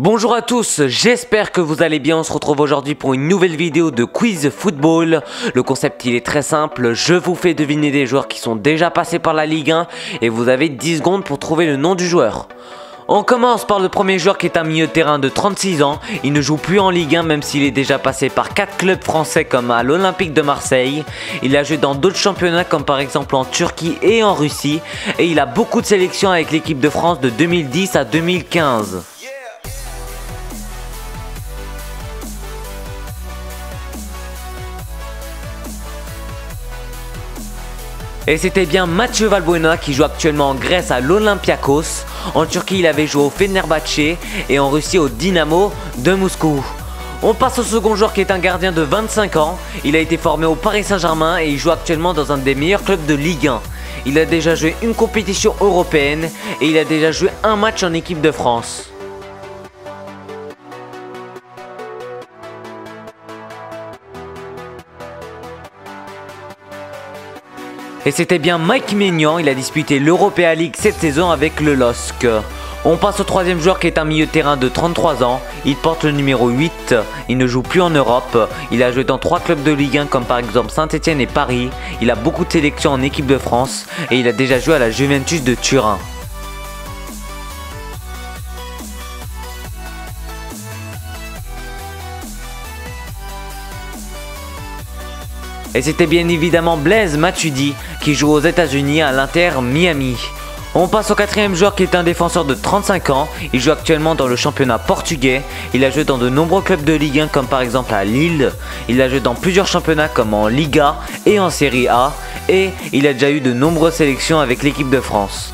Bonjour à tous, j'espère que vous allez bien. On se retrouve aujourd'hui pour une nouvelle vidéo de quiz football. Le concept il est très simple, je vous fais deviner des joueurs qui sont déjà passés par la Ligue 1 et vous avez 10 secondes pour trouver le nom du joueur. On commence par le premier joueur qui est un milieu de terrain de 36 ans. Il ne joue plus en Ligue 1 même s'il est déjà passé par 4 clubs français comme à l'Olympique de Marseille. Il a joué dans d'autres championnats comme par exemple en Turquie et en Russie. Et il a beaucoup de sélections avec l'équipe de France de 2010 à 2015. Et c'était bien Mathieu Valbuena qui joue actuellement en Grèce à l'Olympiakos. En Turquie, il avait joué au Fenerbahçe et en Russie au Dynamo de Moscou. On passe au second joueur qui est un gardien de 25 ans. Il a été formé au Paris Saint-Germain et il joue actuellement dans un des meilleurs clubs de Ligue 1. Il a déjà joué une compétition européenne et il a déjà joué un match en équipe de France. Et c'était bien Mike Maignan, il a disputé l'Europa League cette saison avec le LOSC. On passe au troisième joueur qui est un milieu de terrain de 33 ans. Il porte le numéro 8, il ne joue plus en Europe. Il a joué dans 3 clubs de Ligue 1 comme par exemple Saint-Etienne et Paris. Il a beaucoup de sélections en équipe de France et il a déjà joué à la Juventus de Turin. Et c'était bien évidemment Blaise Matuidi qui joue aux États-Unis à l'Inter Miami. On passe au quatrième joueur qui est un défenseur de 35 ans. Il joue actuellement dans le championnat portugais. Il a joué dans de nombreux clubs de Ligue 1 comme par exemple à Lille. Il a joué dans plusieurs championnats comme en Liga et en Serie A. Et il a déjà eu de nombreuses sélections avec l'équipe de France.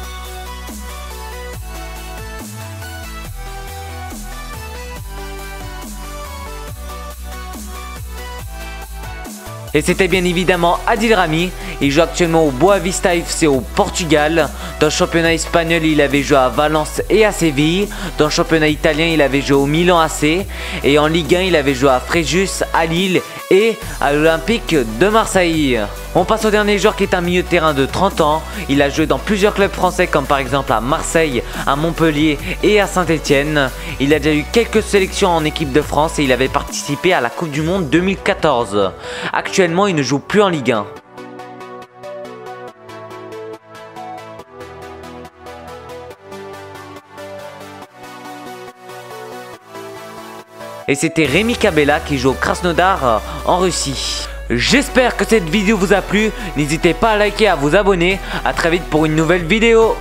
Et c'était bien évidemment Adil Rami. Il joue actuellement au Boavista FC au Portugal. Dans le championnat espagnol, il avait joué à Valence et à Séville. Dans le championnat italien, il avait joué au Milan AC. Et en Ligue 1, il avait joué à Fréjus, à Lille et à l'Olympique de Marseille. On passe au dernier joueur qui est un milieu de terrain de 30 ans. Il a joué dans plusieurs clubs français comme par exemple à Marseille, à Montpellier et à Saint-Etienne. Il a déjà eu quelques sélections en équipe de France et il avait participé à la Coupe du Monde 2014. Actuellement, il ne joue plus en Ligue 1. Et c'était Rémi Cabella qui joue au Krasnodar en Russie. J'espère que cette vidéo vous a plu. N'hésitez pas à liker et à vous abonner. A très vite pour une nouvelle vidéo.